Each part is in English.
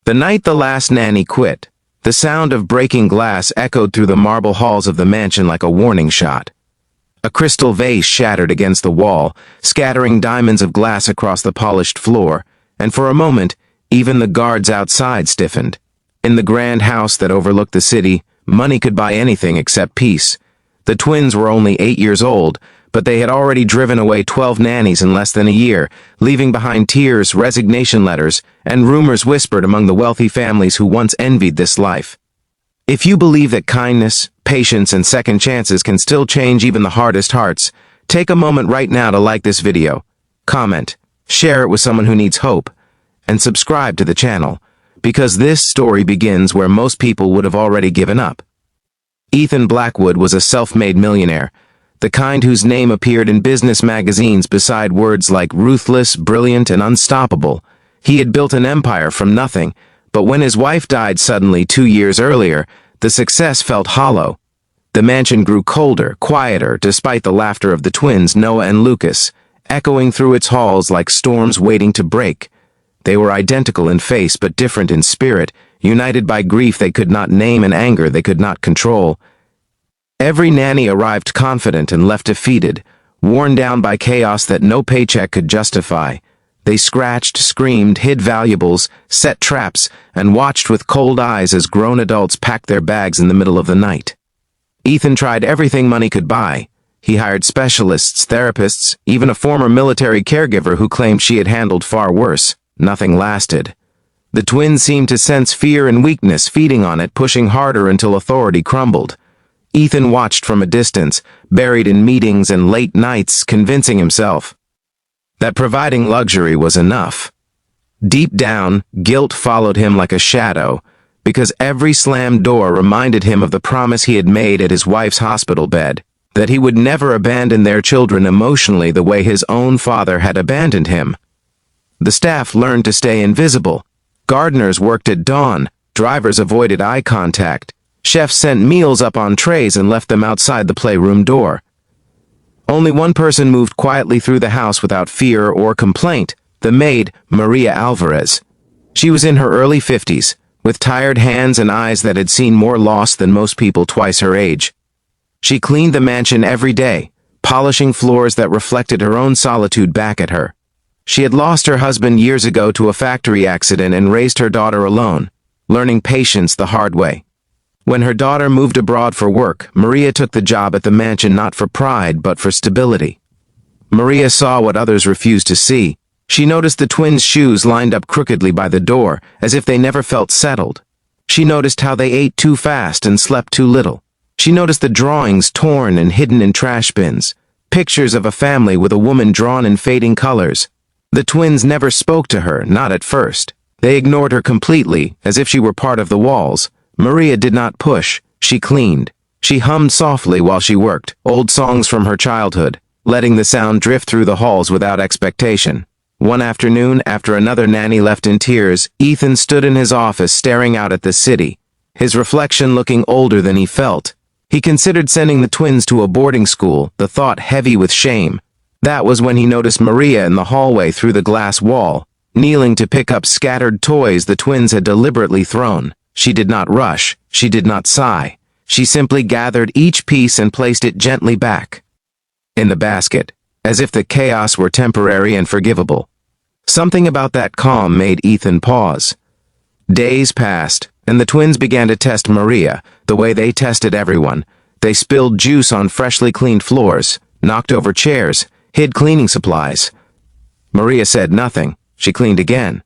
The night the last nanny quit, the sound of breaking glass echoed through the marble halls of the mansion like a warning shot. A crystal vase shattered against the wall, scattering diamonds of glass across the polished floor, and for a moment, even the guards outside stiffened. In the grand house that overlooked the city, money could buy anything except peace. The twins were only 8 years old, but they had already driven away 12 nannies in less than a year, leaving behind tears, resignation letters, and rumors whispered among the wealthy families who once envied this life. If you believe that kindness, patience, and second chances can still change even the hardest hearts, take a moment right now to like this video, comment, share it with someone who needs hope, and subscribe to the channel, because this story begins where most people would have already given up. Ethan Blackwood was a self-made millionaire, the kind whose name appeared in business magazines beside words like ruthless, brilliant, and unstoppable. He had built an empire from nothing, but when his wife died suddenly 2 years earlier, the success felt hollow. The mansion grew colder, quieter, despite the laughter of the twins, Noah and Lucas, echoing through its halls like storms waiting to break. They were identical in face but different in spirit, united by grief they could not name and anger they could not control. Every nanny arrived confident and left defeated, worn down by chaos that no paycheck could justify. They scratched, screamed, hid valuables, set traps, and watched with cold eyes as grown adults packed their bags in the middle of the night. Ethan tried everything money could buy. He hired specialists, therapists, even a former military caregiver who claimed she had handled far worse. Nothing lasted. The twins seemed to sense fear and weakness, feeding on it, pushing harder until authority crumbled. Ethan watched from a distance, buried in meetings and late nights, convincing himself that providing luxury was enough. Deep down, guilt followed him like a shadow, because every slammed door reminded him of the promise he had made at his wife's hospital bed, that he would never abandon their children emotionally the way his own father had abandoned him. The staff learned to stay invisible. Gardeners worked at dawn, drivers avoided eye contact, chefs sent meals up on trays and left them outside the playroom door. Only one person moved quietly through the house without fear or complaint, the maid, Maria Alvarez. She was in her early 50s, with tired hands and eyes that had seen more loss than most people twice her age. She cleaned the mansion every day, polishing floors that reflected her own solitude back at her. She had lost her husband years ago to a factory accident and raised her daughter alone, learning patience the hard way. When her daughter moved abroad for work, Maria took the job at the mansion not for pride but for stability. Maria saw what others refused to see. She noticed the twins' shoes lined up crookedly by the door, as if they never felt settled. She noticed how they ate too fast and slept too little. She noticed the drawings torn and hidden in trash bins, pictures of a family with a woman drawn in fading colors. The twins never spoke to her, not at first. They ignored her completely, as if she were part of the walls. Maria did not push, she cleaned. She hummed softly while she worked, old songs from her childhood, letting the sound drift through the halls without expectation. One afternoon, after another nanny left in tears, Ethan stood in his office staring out at the city, his reflection looking older than he felt. He considered sending the twins to a boarding school, the thought heavy with shame. That was when he noticed Maria in the hallway through the glass wall, kneeling to pick up scattered toys the twins had deliberately thrown. She did not rush, she did not sigh. She simply gathered each piece and placed it gently back in the basket, as if the chaos were temporary and forgivable. Something about that calm made Ethan pause. Days passed, and the twins began to test Maria, the way they tested everyone. They spilled juice on freshly cleaned floors, knocked over chairs, hid cleaning supplies. Maria said nothing. She cleaned again.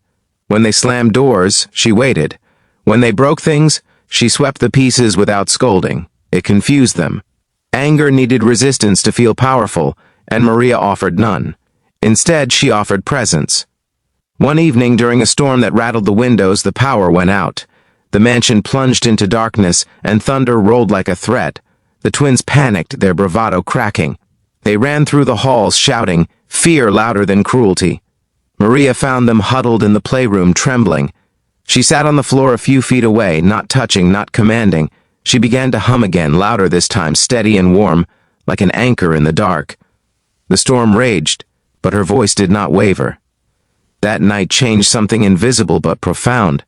When they slammed doors, she waited. When they broke things, she swept the pieces without scolding. It confused them. Anger needed resistance to feel powerful, and Maria offered none. Instead, she offered presence. One evening, during a storm that rattled the windows, the power went out. The mansion plunged into darkness, and thunder rolled like a threat. The twins panicked, their bravado cracking. They ran through the halls, shouting, fear louder than cruelty. Maria found them huddled in the playroom, trembling. She sat on the floor a few feet away, not touching, not commanding. She began to hum again, louder this time, steady and warm, like an anchor in the dark. The storm raged, but her voice did not waver. That night changed something invisible but profound.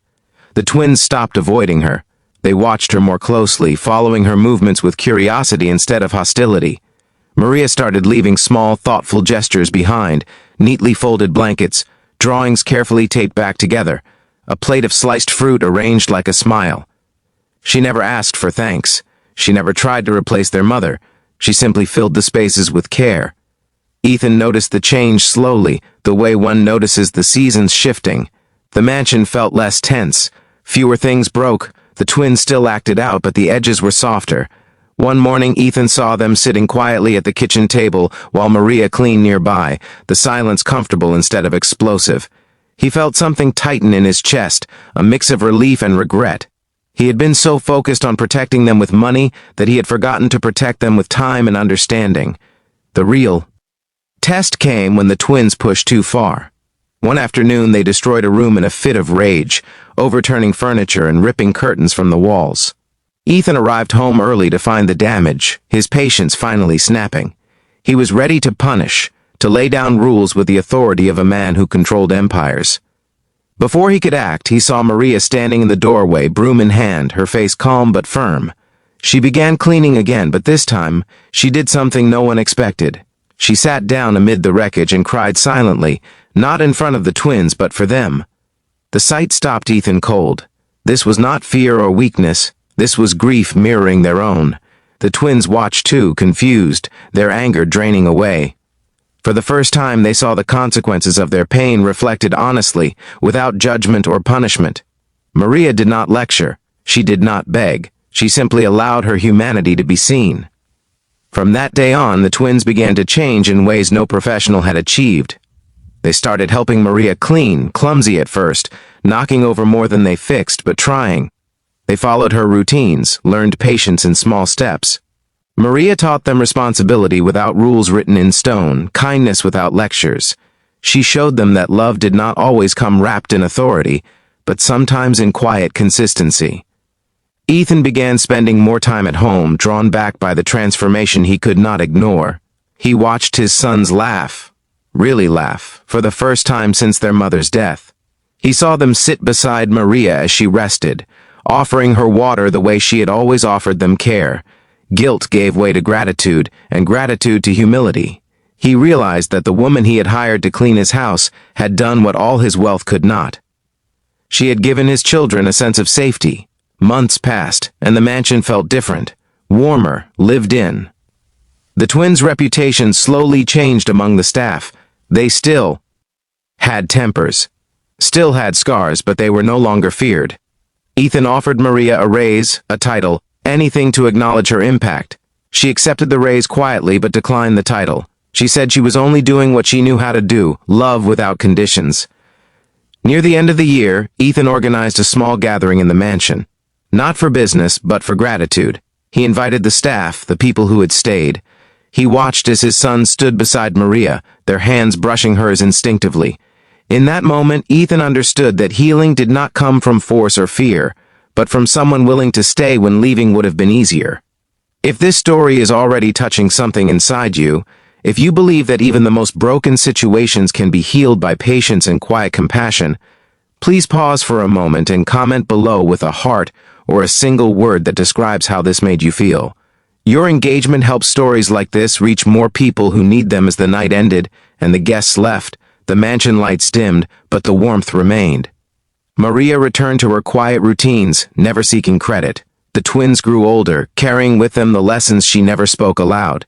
The twins stopped avoiding her. They watched her more closely, following her movements with curiosity instead of hostility. Maria started leaving small, thoughtful gestures behind, neatly folded blankets, drawings carefully taped back together, a plate of sliced fruit arranged like a smile. She never asked for thanks. She never tried to replace their mother. She simply filled the spaces with care. Ethan noticed the change slowly, the way one notices the seasons shifting. The mansion felt less tense. Fewer things broke. The twins still acted out, but the edges were softer. One morning, Ethan saw them sitting quietly at the kitchen table while Maria cleaned nearby, the silence comfortable instead of explosive. He felt something tighten in his chest, a mix of relief and regret. He had been so focused on protecting them with money that he had forgotten to protect them with time and understanding. The real test came when the twins pushed too far. One afternoon, they destroyed a room in a fit of rage, overturning furniture and ripping curtains from the walls. Ethan arrived home early to find the damage, his patience finally snapping. He was ready to punish, to lay down rules with the authority of a man who controlled empires. Before he could act, he saw Maria standing in the doorway, broom in hand, her face calm but firm. She began cleaning again, but this time, she did something no one expected. She sat down amid the wreckage and cried silently, not in front of the twins, but for them. The sight stopped Ethan cold. This was not fear or weakness. This was grief mirroring their own. The twins watched too, confused, their anger draining away. For the first time, they saw the consequences of their pain reflected honestly, without judgment or punishment. Maria did not lecture. She did not beg. She simply allowed her humanity to be seen. From that day on, the twins began to change in ways no professional had achieved. They started helping Maria clean, clumsy at first, knocking over more than they fixed, but trying. They followed her routines, learned patience in small steps. Maria taught them responsibility without rules written in stone, kindness without lectures. She showed them that love did not always come wrapped in authority, but sometimes in quiet consistency. Ethan began spending more time at home, drawn back by the transformation he could not ignore. He watched his sons laugh, really laugh, for the first time since their mother's death. He saw them sit beside Maria as she rested, offering her water the way she had always offered them care. Guilt gave way to gratitude, and gratitude to humility. He realized that the woman he had hired to clean his house had done what all his wealth could not. She had given his children a sense of safety. Months passed, and the mansion felt different, warmer, lived in. The twins' reputation slowly changed among the staff. They still had tempers, still had scars, but they were no longer feared. Ethan offered Maria a raise, a title, anything to acknowledge her impact. She accepted the raise quietly but declined the title. She said she was only doing what she knew how to do, love without conditions. Near the end of the year, Ethan organized a small gathering in the mansion. Not for business, but for gratitude. He invited the staff, the people who had stayed. He watched as his sons stood beside Maria, their hands brushing hers instinctively. In that moment, Ethan understood that healing did not come from force or fear, but from someone willing to stay when leaving would have been easier. If this story is already touching something inside you, if you believe that even the most broken situations can be healed by patience and quiet compassion, please pause for a moment and comment below with a heart or a single word that describes how this made you feel. Your engagement helps stories like this reach more people who need them. As the night ended and the guests left, the mansion lights dimmed, but the warmth remained. Maria returned to her quiet routines, never seeking credit. The twins grew older, carrying with them the lessons she never spoke aloud.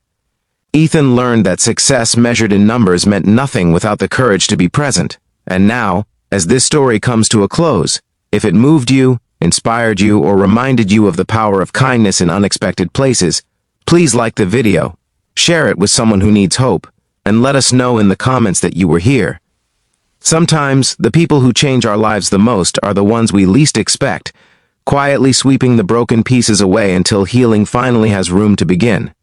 Ethan learned that success measured in numbers meant nothing without the courage to be present. And now, as this story comes to a close, if it moved you, inspired you, or reminded you of the power of kindness in unexpected places, please like the video, share it with someone who needs hope, and let us know in the comments that you were here. Sometimes, the people who change our lives the most are the ones we least expect, quietly sweeping the broken pieces away until healing finally has room to begin.